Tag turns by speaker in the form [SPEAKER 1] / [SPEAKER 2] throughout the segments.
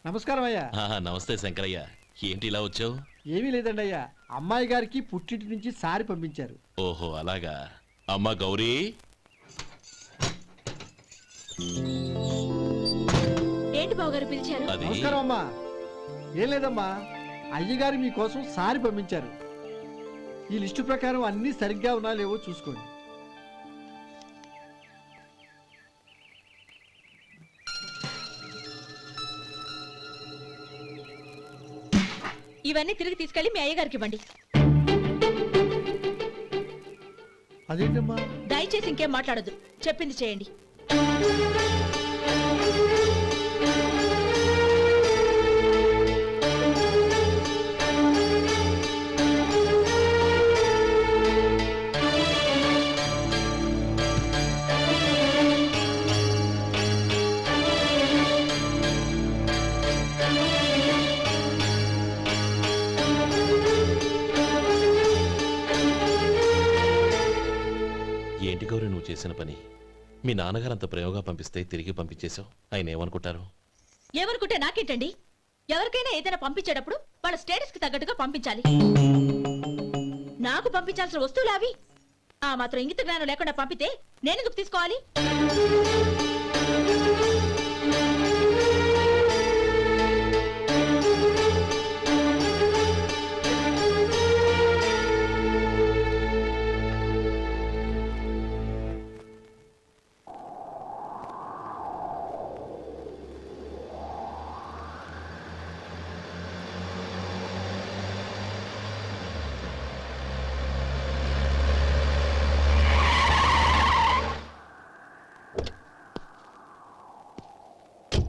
[SPEAKER 1] నమస్కారం అయ్యా.
[SPEAKER 2] నమస్తే శంకరయ్య. ఏంటి ఇలా వచ్చావు?
[SPEAKER 1] ఏమీ లేదండి అయ్యా, అమ్మాయి గారికి పుట్టింటి నుంచి సారి పంపించారు.
[SPEAKER 2] ఓహో అలాగా. అమ్మా గౌరీ.
[SPEAKER 3] ఏంటి బావగారు పిలిచారు?
[SPEAKER 1] నమస్కారం అమ్మా. ఏం లేదమ్మా, అయ్యగారు మీకోసం సారి పంపించారు. ఈ లిస్టు ప్రకారం అన్ని సరిగ్గా ఉన్నా లేవో చూసుకోండి.
[SPEAKER 3] ఇవన్నీ తిరిగి తీసుకెళ్లి మీ అయ్యగారికి ఇవ్వండి.
[SPEAKER 1] అదేంటమ్మా?
[SPEAKER 3] దయచేసి ఇంకేం మాట్లాడద్దు, చెప్పింది చేయండి.
[SPEAKER 2] ఏంటి గౌరీ నువ్వు చేసిన పని? మీ నాన్నగారు అంత ప్రేమగా పంపిస్తే తిరిగి పంపించేశావు. ఆయన ఏమనుకుంటారు?
[SPEAKER 3] ఎవరుకుంటే నాకేంటండి? ఎవరికైనా ఏదైనా పంపించేటప్పుడు వాళ్ళ స్టేటస్ కి తగ్గట్టుగా పంపించాలి. నాకు పంపించాల్సిన వస్తువులు అవి. ఆ మాత్రం ఇంగిత జ్ఞానం లేకుండా పంపితే నేనెందుకు తీసుకోవాలి?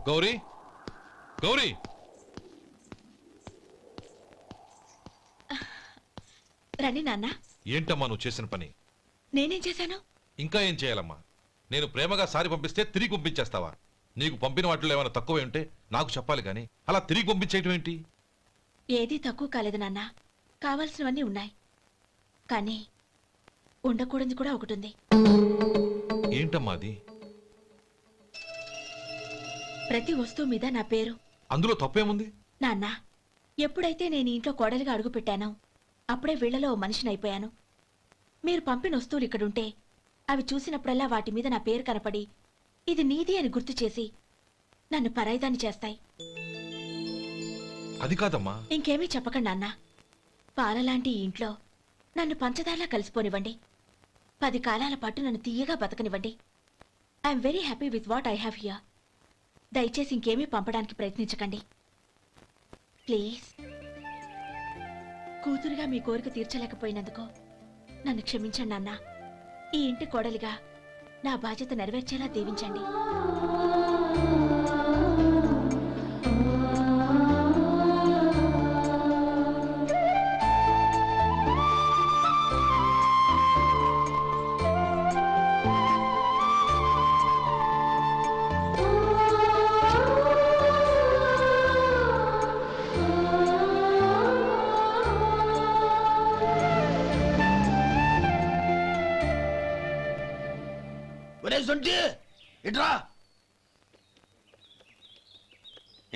[SPEAKER 4] గౌరీ, గౌరీ,
[SPEAKER 3] రండి నాన్న.
[SPEAKER 4] ఏంటమ్మా నువ్వు చేసిన పని?
[SPEAKER 3] నేనేం చేశాను?
[SPEAKER 4] ఇంకా ఏం చేయాలమ్మా? నేను ప్రేమగా సారి పంపిస్తే తిరిగి పంపించేస్తావా? నీకు పంపిన వాటిలో ఏమైనా తక్కువ ఉంటే నాకు చెప్పాలి కానీ అలా తిరిగి పంపించేయటం ఏంటి?
[SPEAKER 3] ఏదీ తక్కువ కాలేదు నాన్న, కావాల్సినవన్నీ ఉన్నాయి. కానీ ఉండకూడదు కూడా ఒకటి ఉంది.
[SPEAKER 4] ఏంటమ్మా అది?
[SPEAKER 3] ప్రతి వస్తువు మీద నా పేరు.
[SPEAKER 4] అందులో తప్పేముంది?
[SPEAKER 3] నాన్న, ఎప్పుడైతే నేను ఇంట్లో కోడలిగా అడుగు పెట్టానో అప్పుడే వీళ్లలో ఓ మనిషిని అయిపోయాను. మీరు పంపిన వస్తువులు ఇక్కడుంటే అవి చూసినప్పుడల్లా వాటి మీద నా పేరు కనపడి ఇది నీది అని గుర్తు చేసి నన్ను పరాయిదాన్ని చేస్తాయి.
[SPEAKER 4] అది కాదమ్మా.
[SPEAKER 3] ఇంకేమీ చెప్పకండి నాన్న. పాలలాంటి ఈ ఇంట్లో నన్ను పంచదారలా కలిసిపోనివ్వండి. 10 కాలాల పాటు నన్ను తీయగా బతకనివ్వండి. I'm very happy with what I have here. దయచేసి ఇంకేమీ పంపడానికి ప్రయత్నించకండి ప్లీజ్. కూతురుగా మీ కోరిక తీర్చలేకపోయినందుకు నన్ను క్షమించండి నాన్న. ఈ ఇంటి కోడలిగా నా బాధ్యత నెరవేర్చేలా దీవించండి.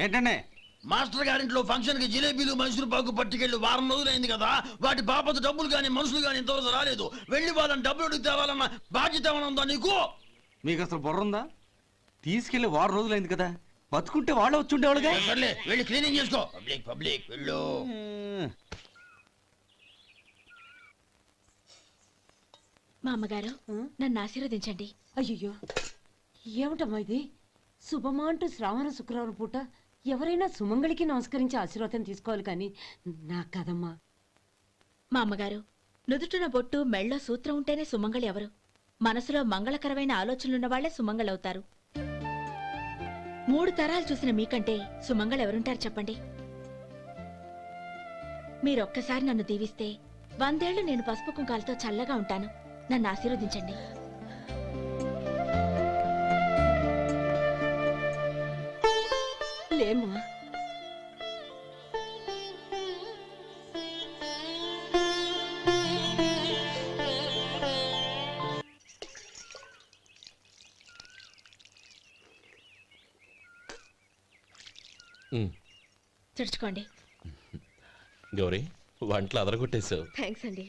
[SPEAKER 5] ఏంటండి?
[SPEAKER 6] మాస్టర్ గారింట్లో ఫంక్షన్ కి జిలేబీలు మైసూరు పాకు పట్టుకెళ్ళి వారం రోజులైంది కదా. వాటి బాపత డబ్బులు కానీ మనుషులు కానీ ఇంతవరకు రాలేదు. వెళ్ళి వాళ్ళని డబ్బులు అడిగి తేవాలన్న బాధ్యత ఏమైనా ఉందా నీకు?
[SPEAKER 5] మీకు అసలు బుర్ర ఉందా? తీసుకెళ్లి వారం రోజులైంది కదా, బతుకుంటే వాళ్ళు వచ్చి ఉండేవాళ్ళుగా.
[SPEAKER 6] సర్లే వెళ్ళి క్లీనింగ్ చేసుకో. పబ్లిక్ వెళ్ళు.
[SPEAKER 3] మా అమ్మగారు నన్ను ఆశీర్వదించండి.
[SPEAKER 7] అయ్యో, ఏమిటమ్మా ఇది? శుభమా అంటూ శ్రావణ శుక్రవారం పూట ఎవరైనా సుమంగళికి నమస్కరించి ఆశీర్వాదం తీసుకోవాలి కానీ నాకు కదమ్మా.
[SPEAKER 3] మా అమ్మగారు, నుదుటిన బొట్టు మెళ్ళో సూత్రం ఉంటేనే సుమంగళి ఎవరు? మనసులో మంగళకరమైన ఆలోచనలున్న వాళ్లే సుమంగళవుతారు. 3 తరాలు చూసిన మీకంటే సుమంగళ ఎవరుంటారు చెప్పండి? మీరొక్కసారి నన్ను దీవిస్తే 100 ఏళ్లు నేను పసుపు కుంకాలతో చల్లగా ఉంటాను. నన్ను ఆశీర్వదించండి.
[SPEAKER 7] లేమ్మా,
[SPEAKER 2] ఉమ్.
[SPEAKER 3] తుడుచుకోండి.
[SPEAKER 2] గౌరీ వంటలు అదరగొట్టేశావు.
[SPEAKER 3] థ్యాంక్స్ అండి.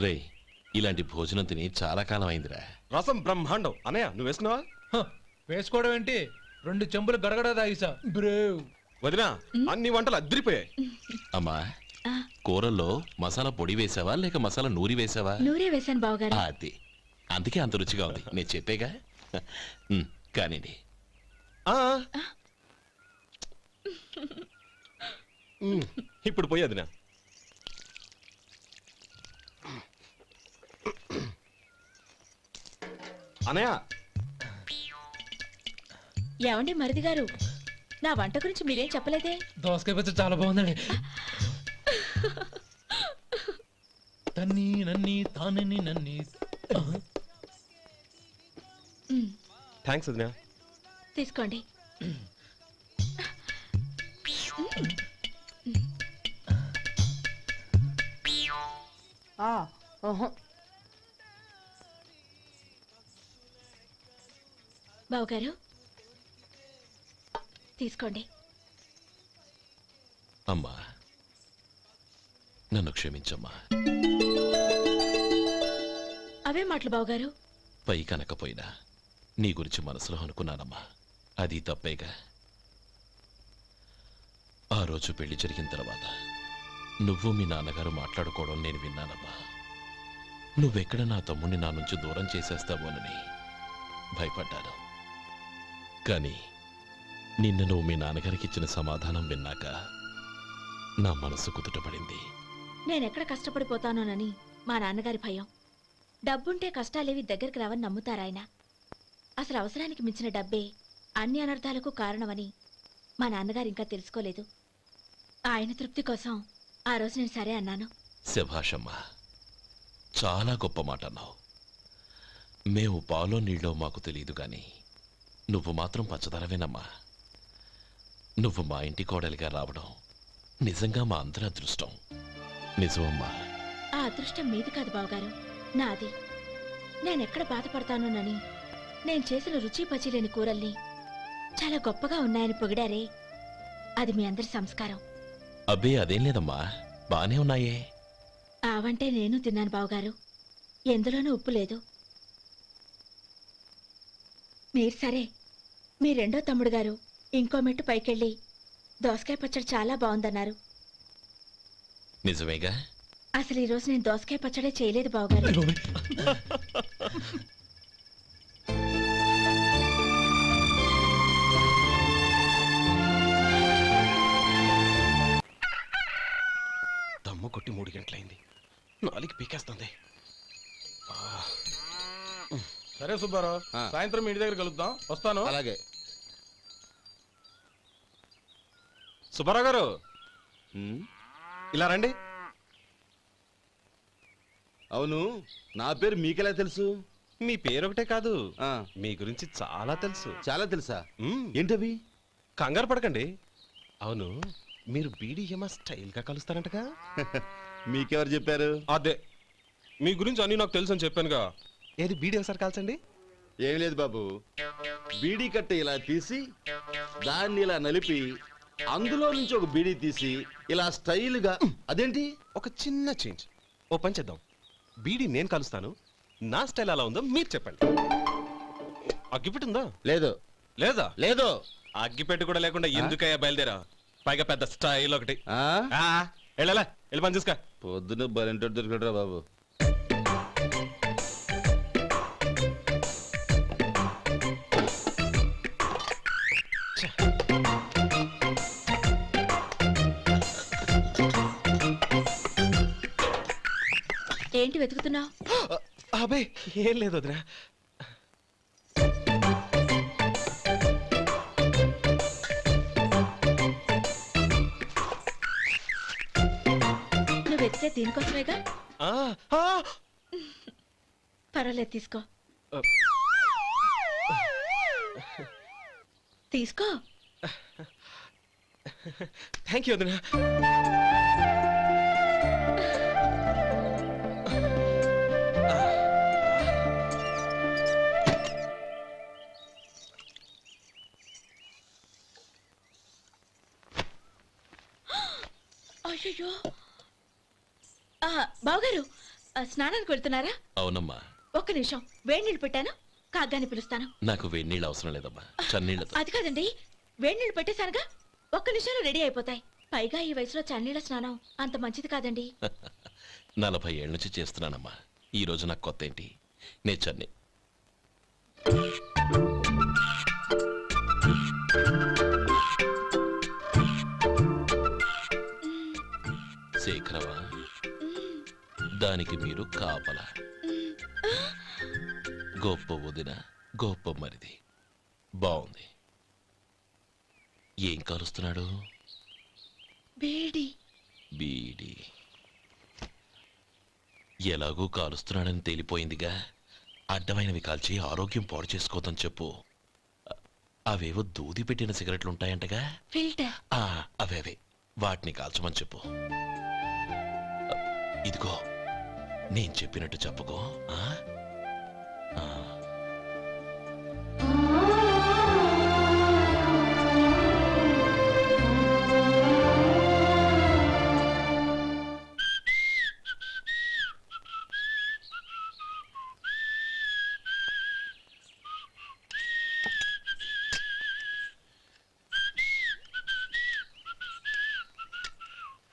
[SPEAKER 2] రే ఇలాంటి భోజనం తిని చాలా కాలం అయిందిరా.
[SPEAKER 8] రసం బ్రహ్మాండం. అనయ్య నువ్వు వేసుకున్నావా?
[SPEAKER 9] వేసుకోవడం ఏంటి, 2 చెంబులు గడగడ తాగిసా బ్రేవ్.
[SPEAKER 8] వదినా అన్ని వంటలు అద్దరిపోయాయి.
[SPEAKER 2] అమ్మా
[SPEAKER 3] ఆ,
[SPEAKER 2] కూరల్లో మసాలా పొడి వేసావా లేక మసాలా నూరి వేసావా?
[SPEAKER 3] నూరే వేశాను బావగారు.
[SPEAKER 2] అది అందుకే అంత రుచిగా ఉంది. నేను చెప్పేగా. కానివ్వండి.
[SPEAKER 8] ఆ. ఇప్పుడు పోయి వదినా. అనయ్య
[SPEAKER 3] ఏమండి మరిది గారు, నా వంట గురించి మీరేం చెప్పలేదే?
[SPEAKER 9] దోసకాయ పచ్చడి చాలా బాగుందండి. తన్ని నన్ని తానని నన్ని.
[SPEAKER 8] థ్యాంక్స్ వదినా.
[SPEAKER 3] తీసుకోండి. బావగారు తీసుకోండి.
[SPEAKER 2] అమ్మా నన్ను క్షమించమ్మా.
[SPEAKER 3] అవే మాటలు బావగారు.
[SPEAKER 2] పై కనకపోయినా నీ గురించి మనసులో అనుకున్నానమ్మా. అది తప్పేగా. ఆ రోజు పెళ్లి జరిగిన తర్వాత నువ్వు మీ నాన్నగారు మాట్లాడుకోవడం నేను విన్నానమ్మా. నువ్వెక్కడ నా తమ్ముణ్ణి నా నుంచి దూరం చేసేస్తావోనని భయపడ్డాను. కానీ నిన్న నువ్వు మీ నాన్నగారికి ఇచ్చిన సమాధానం విన్నాక నా మనసు కుదుటపడింది.
[SPEAKER 3] నేనెక్కడ కష్టపడిపోతానోనని మా నాన్నగారి భయం. డబ్బుంటే కష్టాలేవి దగ్గరికి రావని నమ్ముతారాయన. అసలు అవసరానికి మించిన డబ్బే అన్ని అనర్థాలకు కారణమని మా నాన్నగారు ఇంకా తెలుసుకోలేదు. ఆయన తృప్తి కోసం ఆ రోజు నేను సరే అన్నాను.
[SPEAKER 2] శభాషమ్మా, చాలా గొప్ప మాట అన్నావు. మేము పాలో నీళ్ళో మాకు తెలియదు కానీ నువ్వు మాత్రం పచ్చదనవేనమ్మా. నువ్వు మా ఇంటి కోడలిగా రావడం నిజంగా మా అందరి అదృష్టం. నిజమమ్మా.
[SPEAKER 3] ఆ అదృష్టం మీది కాదు బావగారు, నాది. నేనెక్కడ బాధపడతానోనని నేను చేసిన రుచి పచిలేని కూరల్ని చాలా గొప్పగా ఉన్నాయని పొగిడారే, అది మీ అందరి సంస్కారం.
[SPEAKER 2] అబ్బే అదేం లేదమ్మా, బానే ఉన్నాయే.
[SPEAKER 3] ఆవంటే నేను తిన్నాను బావగారు, ఎందులోనూ ఉప్పు లేదు. మీరు సరే, మీ రెండో తమ్ముడు గారు ఇంకో మెట్టు పైకెళ్ళి దోసకాయ పచ్చడి చాలా బాగుందన్నారు.
[SPEAKER 2] నిజమేగా.
[SPEAKER 3] అసలు ఈరోజు నేను దోసకాయ పచ్చడే చేయలేదు బావగారు.
[SPEAKER 8] దమ్ము కొట్టి 3 గంటలైంది. 4కి పీకేస్తుంది.
[SPEAKER 9] సరే సుబ్బారావు, సాయంత్రం మీ ఇంటి దగ్గర కలుద్దాం. వస్తాను.
[SPEAKER 8] అలాగే. సుబ్బారావు గారు ఇలా రండి.
[SPEAKER 10] అవును, నా పేరు మీకెలా తెలుసు?
[SPEAKER 8] మీ పేరు ఒకటే కాదు, మీ గురించి చాలా తెలుసు.
[SPEAKER 10] చాలా తెలుసా? ఏంటవి?
[SPEAKER 8] కంగారు పడకండి. అవును, మీరు బీడీఎం స్టైల్గా కలుస్తారంటగా?
[SPEAKER 10] మీకెవరు చెప్పారు?
[SPEAKER 8] అదే, మీ గురించి అన్ని నాకు తెలుసు అని చెప్పానుగా. ఏది బీడీ ఒకసారి కాల్చండి.
[SPEAKER 10] ఏం లేదు బాబు, బీడీ కట్ట ఇలా తీసి దాన్ని ఇలా నలిపి అందులో నుంచి ఒక బీడీ తీసి ఇలా స్టైల్గా. అదేంటి?
[SPEAKER 8] ఒక చిన్న చేంజ్. ఓ పని చేద్దాం, బీడీ నేను కలుస్తాను, నా స్టైల్ అలా ఉందో మీరు చెప్పండి. అగ్గిపెట్టి ఉందా?
[SPEAKER 10] లేదు.
[SPEAKER 8] లేదా?
[SPEAKER 10] లేదు.
[SPEAKER 8] అగ్గిపెట్టి కూడా లేకుండా ఎందుకయ్యా బయలుదేరా? పైగా పెద్ద స్టైల్ ఒకటి. వెళ్ళాలా, వెళ్ళి పని చూసుకో.
[SPEAKER 10] పొద్దున బలింటోడు దొరికడరా బాబు.
[SPEAKER 3] ఏంటి వెతుకుతున్నావు?
[SPEAKER 8] అబే ఏం లేదు వదినా.
[SPEAKER 3] నువ్వు వెతికే దీనికోసమేగా. పర్వాలేదు, తీసుకో. తీసుకో.
[SPEAKER 8] థ్యాంక్ యూ వదినా.
[SPEAKER 3] అయ్యో బావగారు స్నానానికి వెళ్తున్నారా?
[SPEAKER 2] అవునమ్మా.
[SPEAKER 3] ఒక్క నిమిషం, వేడి నీళ్ళు పెట్టాను, కాగ్గాని పిలుస్తాను.
[SPEAKER 2] నాకు వేడి నీళ్ళు అవసరం లేదమ్మా, చన్నీళ్ళతో.
[SPEAKER 3] అది కాదండి, వేడి నీళ్ళు పెట్టేశానుగా, ఒక్క నిమిషంలో రెడీ అయిపోతాయి. పైగా ఈ వయసులో చన్నీళ్ళ స్నానం అంత మంచిది కాదండి.
[SPEAKER 2] 40 ఏళ్ళ నుంచి చేస్తున్నానమ్మా. ఈ రోజు నాకు కొత్త ఏంటి? నే చన్ని. శేఖరవా, దానికి మీరు కాపల. గొప్ప వదిన, గొప్ప మరిది. బాగుంది. ఏం కాలుస్తున్నాడు?
[SPEAKER 3] బీడి.
[SPEAKER 2] బీడి ఎలాగూ కాలుస్తున్నాడని తేలిపోయిందిగా. అడ్డమైనవి కాల్చి ఆరోగ్యం పాడు చేసుకోదని చెప్పు. అవేవో దూది పెట్టిన సిగరెట్లుంటాయంటగా,
[SPEAKER 3] ఫిల్టర్.
[SPEAKER 2] అవే వాటిని కాల్చమని చెప్పు. ఇదిగో, నేను చెప్పినట్టు చెప్పుకో.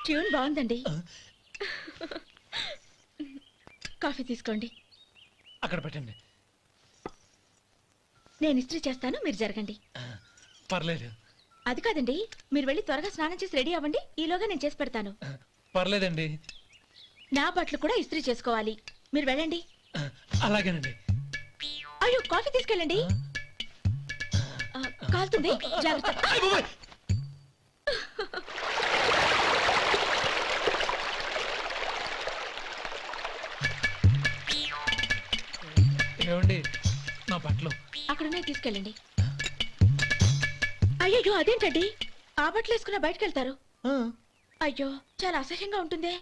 [SPEAKER 3] ట్యూన్ బాగుందండి. కాఫీ తీసుకోండి.
[SPEAKER 9] అక్కడ పెట్టండి.
[SPEAKER 3] నేను ఇస్త్రీ చేస్తాను, మీరు జరగండి.
[SPEAKER 9] పర్లేదు.
[SPEAKER 3] అది కాదండి, మీరు వెళ్ళి త్వరగా స్నానం చేసి రెడీ అవ్వండి, ఈలోగా నేను చేసి పెడతాను.
[SPEAKER 9] పర్లేదండి.
[SPEAKER 3] నా బట్టలు కూడా ఇస్త్రీ చేసుకోవాలి, మీరు వెళ్ళండి.
[SPEAKER 9] అలాగేనండి.
[SPEAKER 3] అయ్యో, కాఫీ తీసుకెళ్ళండి. కాలుతుంది, జాగ్రత్త.
[SPEAKER 9] ఏమండి, నా బట్టలు
[SPEAKER 3] అక్కడున్నాయి, తీసుకెళ్ళండి. అయ్యో, అదేంటండి, ఆ బట్టలు వేసుకున్న బయటకు వెళ్తారు? అయ్యో, చాలా అసహ్యంగా ఉంటుందే.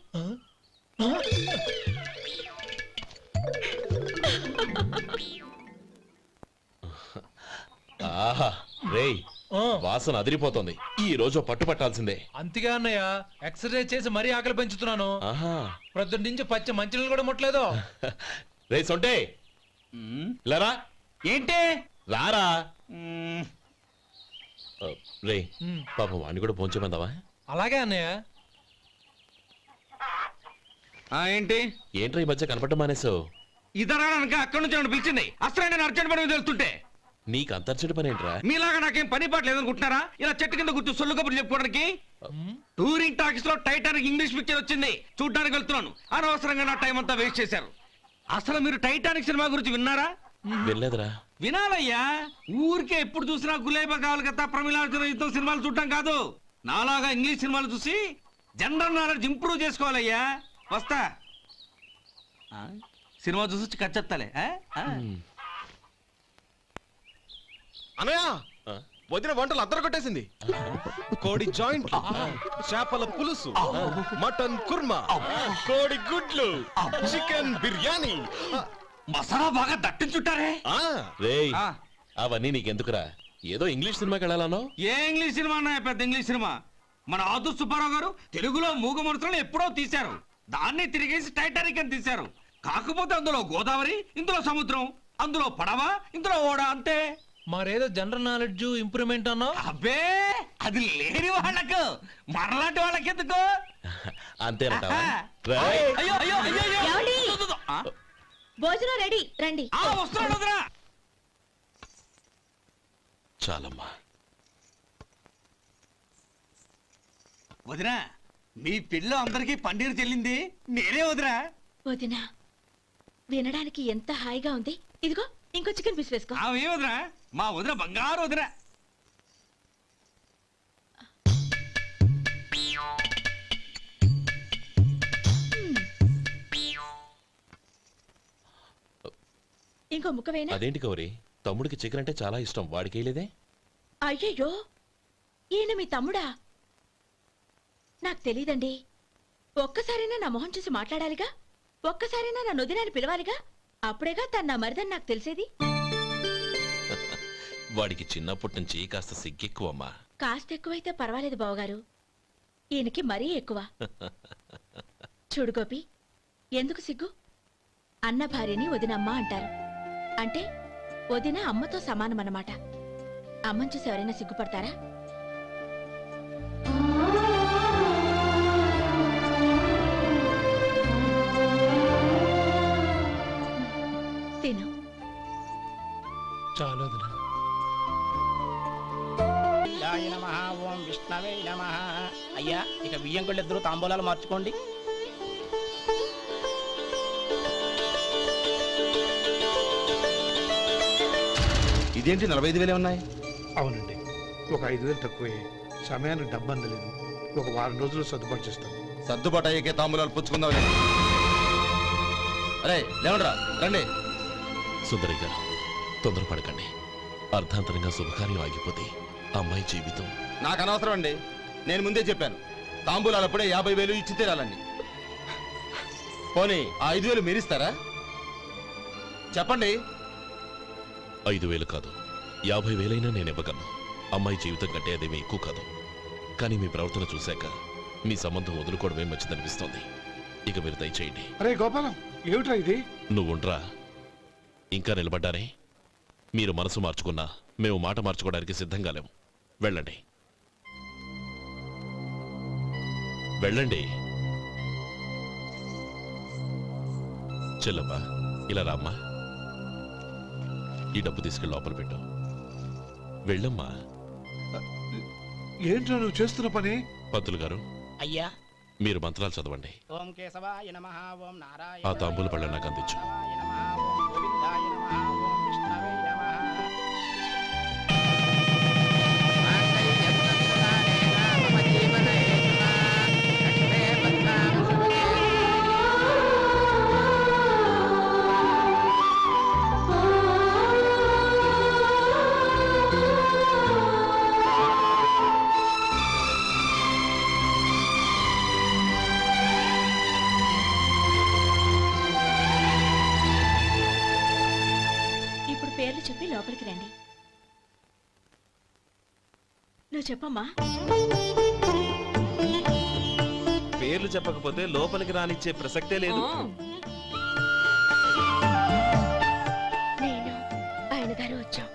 [SPEAKER 2] ఆహా రేయ్, వాసన అదిరిపోతుంది. ఈ రోజు పట్టు పట్టాల్సిందే.
[SPEAKER 9] అంతగా అన్నయ్య, ఎక్సర్సైజ్ చేసి మరీ ఆకలి పెంచుతున్నాను. ప్రొద్దున నుంచి పచ్చ మంచినీళ్ళు కూడా ముట్టలేదు.
[SPEAKER 2] రే సొంటే, లరా.
[SPEAKER 5] ఏంటి?
[SPEAKER 2] రారా. రే పాపం వాడిని కూడా పోంచమందావా?
[SPEAKER 9] అలాగే అన్నయ్య.
[SPEAKER 5] ఏంటి?
[SPEAKER 2] ఏంట్రా ఈ మధ్య కనపడడం మానేసావు?
[SPEAKER 5] ఇదరా అక్కడి నుంచి నన్ను పిలిచింది. అసలు నేను అర్జెంట్ పని వెళ్తుంటే
[SPEAKER 2] నీకు అంతర్చడి పని ఏంట్రా?
[SPEAKER 5] మీలాగా నాకేం పని పాట లేదనుకుంటున్నారా? ఇలా చెట్టు కింద కూర్చో సొల్లు కబుర్లు చెప్పుకోవడానికి. టూరింగ్ టాకీస్ లో టైటానిక్ ఇంగ్లీష్ పిక్చర్ వచ్చింది, చూడ్డానికి వెళ్తున్నాను. అనవసరంగా నా టైం అంతా వేస్ట్ చేశారు. అసలు మీరు టైటానిక్ సినిమా గురించి విన్నారా?
[SPEAKER 2] వెళ్ళలేదురా.
[SPEAKER 5] వినాలయ్యా. ఊరికే ఎప్పుడు చూసినా గులేబా కావాలి కదా, ప్రమిళార్జున యుద్ధం సినిమాలు చూడటం కాదు. నాలాగా ఇంగ్లీష్ సినిమాలు చూసి జనరల్ నాలెడ్జ్ ఇంప్రూవ్ చేసుకోవాలయ్యా. వస్తా. సినిమా చూసి కచ్చెత్తాలే.
[SPEAKER 8] అనయా, వదిన వంటలు అద్దరు కొట్టేసింది. కోడి జాయింట్, చేపల పులుసు, మటన్ కుర్మా, కోడి గుడ్లు, చికెన్ బిర్యానీ,
[SPEAKER 5] మసాలా బాగా దట్టించుంటారే.
[SPEAKER 2] రేయ్, అవన్నీ నీకెందుకురా? ఏదో ఇంగ్లీష్ సినిమాకి వెళ్ళాలనో?
[SPEAKER 5] ఏ ఇంగ్లీష్ సినిమా అన్నా? పెద్ద ఇంగ్లీష్ సినిమా. మన ఆదు సుబ్బారావు గారు తెలుగులో మూగమరుతులను ఎప్పుడో తీశారు. దాన్ని తిరిగేసి టైటానిక్ అని తీశారు. కాకపోతే అందులో గోదావరి, ఇందులో సముద్రం, అందులో పడవ, ఇందులో ఓడ, అంతే.
[SPEAKER 9] మరేదో జనరల్ నాలెడ్జ్ ఇంప్రూవ్మెంట్ అన్నా?
[SPEAKER 5] అబ్బే, అది లేని వాళ్ళకు, మనలాంటి వాళ్ళకి ఎందుకు?
[SPEAKER 2] అంతేనంటావా?
[SPEAKER 5] అయ్యో అయ్యో అయ్యో అయ్యో.
[SPEAKER 3] ఏమండి? భోజనం రెడీ, రండి.
[SPEAKER 5] వస్తున్నాడు వదినా.
[SPEAKER 2] చాలమ్మా.
[SPEAKER 5] వదినా, మీ పిల్ల అందరికీ పన్నీరు చెల్లింది నేనే వదినా.
[SPEAKER 3] వదినా, వినడానికి ఎంత హాయిగా ఉంది. ఇదిగో ఇంకో చికెన్ పీస్ వేసుకో.
[SPEAKER 5] ఏ వదినా, మా వదిన బంగారు వదినా.
[SPEAKER 3] ఇంకో ముక్క వేయనా?
[SPEAKER 2] అదేంటి గౌరీ, తమ్ముడికి చికెన్ అంటే చాలా ఇష్టం, వాడికి వేయలేదే?
[SPEAKER 3] అయ్యయ్యో, ఈయన మీ తమ్ముడా? నాకు తెలీదండి. ఒక్కసారైనా నా మొహం చూసి మాట్లాడాలిగా, ఒక్కసారైనా నా నొదినాన్ని పిలవాలిగా, అప్పుడేగా తన నా మరిదని నాకు తెలిసేది.
[SPEAKER 2] వాడికి చిన్నప్పటి నుంచి కాస్త సిగ్గెక్కువమ్మా.
[SPEAKER 3] కాస్త ఎక్కువైతే పర్వాలేదు బావగారు. ఈయనకి మరీ ఎక్కువ. చూడు గోపి, ఎందుకు సిగ్గు? అన్న భార్యని వదినమ్మ అంటారు. అంటే వదిన అమ్మతో సమానమన్నమాట. అమ్మని చూసి ఎవరైనా సిగ్గుపడతారా? తిను.
[SPEAKER 9] చాలు వదినా.
[SPEAKER 11] ఓం విష్ణవే నమః. అయ్యా, ఇక బియ్యం కొళ్ళు ఇద్దరు తాంబూలాలు మార్చుకోండి.
[SPEAKER 10] ఇదేంటి 45,000 ఉన్నాయి?
[SPEAKER 12] అవునండి, ఒక 5,000 తక్కువే. సమయానికి డబ్బు అందలేదు. ఒక వారం రోజులు సర్దుబాటు చేస్తాం.
[SPEAKER 10] సర్దుబాటు అయ్యే తాంబూలాలు పుచ్చుకుందాం. అరే లేవండ్రా, రండి.
[SPEAKER 2] సుందరి గారు, తొందరపడకండి. అర్ధాంతరంగా శుభకార్యం ఆగిపోతే అమ్మాయి జీవితం.
[SPEAKER 10] నాకు అనవసరం అండి. నేను ముందే చెప్పాను, తాంబూలాలు అప్పుడే 50,000 ఇచ్చి తీరాలండి. పోనీ ఆ 5,000 మీరిస్తారా? చెప్పండి.
[SPEAKER 2] 5,000 కాదు, 50,000 నేను ఇవ్వగలను. అమ్మాయి జీవితం కంటే అదేమీ ఎక్కువ కాదు. కానీ మీ ప్రవర్తన చూశాక మీ సంబంధం వదులుకోవడమే మంచిదనిపిస్తోంది. ఇక మీరు దయచేయండి.
[SPEAKER 12] అరే గోపాలం, ఏమిట్రా ఇది?
[SPEAKER 2] నువ్వుండ్రా. ఇంకా నిలబడ్డారే? మీరు మనసు మార్చుకున్నా మేము మాట మార్చుకోవడానికి సిద్ధంగా లేము. వెళ్ళండి, వెళ్ళండి. చెల్లమ్మా, ఇలా రామ్మా. ఈ డబ్బు తీసుకెళ్ళి లోపల పెట్టు. వెళ్ళమ్మా.
[SPEAKER 12] ఏంట్రా నువ్వు చేస్తున్న పని?
[SPEAKER 2] పంతులు గారు,
[SPEAKER 11] అయ్యా,
[SPEAKER 2] మీరు మంత్రాలు చదవండి.
[SPEAKER 11] ఓం కేశవాయ నమః. ఓం నారాయణ.
[SPEAKER 2] ఆ తాంబూల పళ్ళ నాకు అందించు.
[SPEAKER 11] ఓం గోవిందాయ నమః. ఓం విష్ణవే నమః.
[SPEAKER 3] ఇప్పుడు పేర్లు చెప్పి లోపలికి రండి. నువ్వు చెప్పమ్మా.
[SPEAKER 8] పేర్లు చెప్పకపోతే లోపలికి రానిచ్చే ప్రసక్తే లేదు.
[SPEAKER 3] నేను ఆయన గారు వచ్చాం.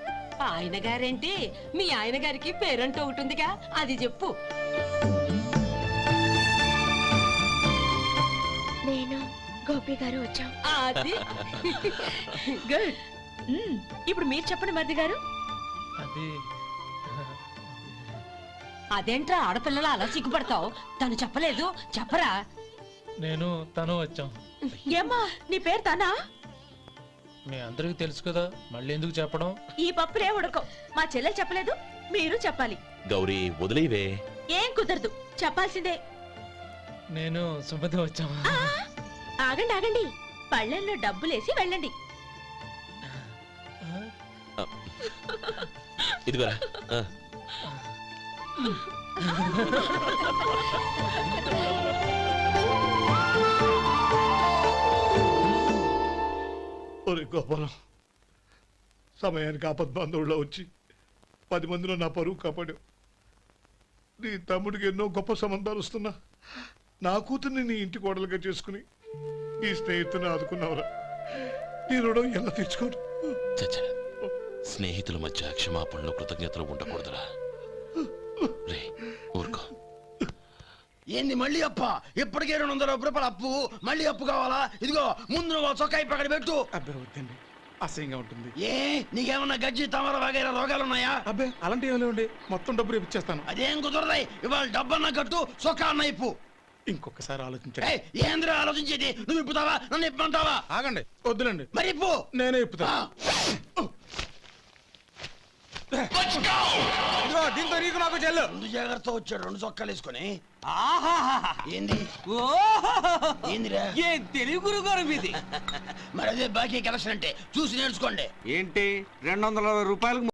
[SPEAKER 7] ఆయన గారేంటి? మీ ఆయన గారికి పేరంటూ ఒకటి ఉందిగా, అది చెప్పు.
[SPEAKER 3] నేను గోపి గారు వచ్చాం.
[SPEAKER 7] అది
[SPEAKER 3] గుడ్. ఇప్పుడు మీరు చెప్పండి మరిది గారు.
[SPEAKER 9] అది
[SPEAKER 7] అదేంట్రా ఆడపిల్లలు అలా సిగ్గుపడతావు? తను చెప్పలేదు, చెప్పరా?
[SPEAKER 9] నేను తను వచ్చాం.
[SPEAKER 3] ఏమ్మా, నీ పేరు తానా?
[SPEAKER 9] మీ అందరికీ తెలుసు కదా, మళ్ళీ ఎందుకు చెప్పడం?
[SPEAKER 3] ఈ పప్పులే ఉడకం. మా చెల్లెలు చెప్పలేదు, మీరు చెప్పాలి.
[SPEAKER 2] గౌరీ, వదిలేవే.
[SPEAKER 3] ఏం కుదరదు, చెప్పాల్సిందే.
[SPEAKER 9] నేను సుమతి వచ్చాం.
[SPEAKER 3] ఆ, ఆగండి ఆగండి, పళ్ళెంలో డబ్బులేసి వెళ్ళండి.
[SPEAKER 2] ఇదిగోరా.
[SPEAKER 12] ఒరే గోపాలం, సమయానికి ఆపద్బంధువుల్లో వచ్చి 10 మందిలో నా పరువు కాపాడావు. నీ తమ్ముడికి ఎన్నో గొప్ప సంబంధాలు వస్తున్నా నా కూతుర్ని నీ ఇంటి కోడలుగా చేసుకుని ఈ స్నేహితుని ఆదుకున్నావురా. నీ రుణం ఎలా తీర్చుకోరు?
[SPEAKER 2] చచ్చా, స్నేహితుల మధ్య క్షమాపణలు కృతజ్ఞతలు ఉండకూడదురా. రే, ఊరుకో.
[SPEAKER 6] ఏంది మళ్ళీ అప్ప? ఇప్పటికే 200 రూపాయలు అప్పు, మళ్ళీ అప్పు కావాలా? ఇదిగో ముందు నువ్వు చొక్కాయి పక్కన పెట్టు.
[SPEAKER 12] అబ్బే వద్దండి, అసహ్యంగా ఉంటుంది.
[SPEAKER 6] ఏ నీకేమన్నా గజ్జి తమర వగైరా రోగాలున్నాయా?
[SPEAKER 12] అబ్బే అలాంటి ఏమీ లేవండి, మొత్తం డబ్బు రేపు ఇచ్చేస్తాను.
[SPEAKER 6] అదేం కుదరదాయి. ఇవాళ డబ్బన్నా కట్టు, చొక్కా అన్న ఇప్పు.
[SPEAKER 12] ఇంకొకసారి ఆలోచించండి.
[SPEAKER 6] ఏయ్, ఏంద్రా ఆలోచించేది? నువ్వు ఇప్పుతావా, నన్ను ఇప్పమంటావా?
[SPEAKER 12] ఆగండి, వద్దులండి,
[SPEAKER 6] మరి ఇప్పు.
[SPEAKER 12] నేనే ఇప్పుతా. దీంతో నీకు నాకు చెల్లు.
[SPEAKER 6] ముందు జాగ్రత్త వచ్చాడు 2 చొక్కాలు వేసుకొని. ఏంది ఏందిరా?
[SPEAKER 5] ఏ తెలుగు గురుగారు మీది?
[SPEAKER 6] మరి అదే బాకీ కలెక్షన్ అంటే చూసి నేర్చుకోండి.
[SPEAKER 5] ఏంటి 220 రూపాయలకు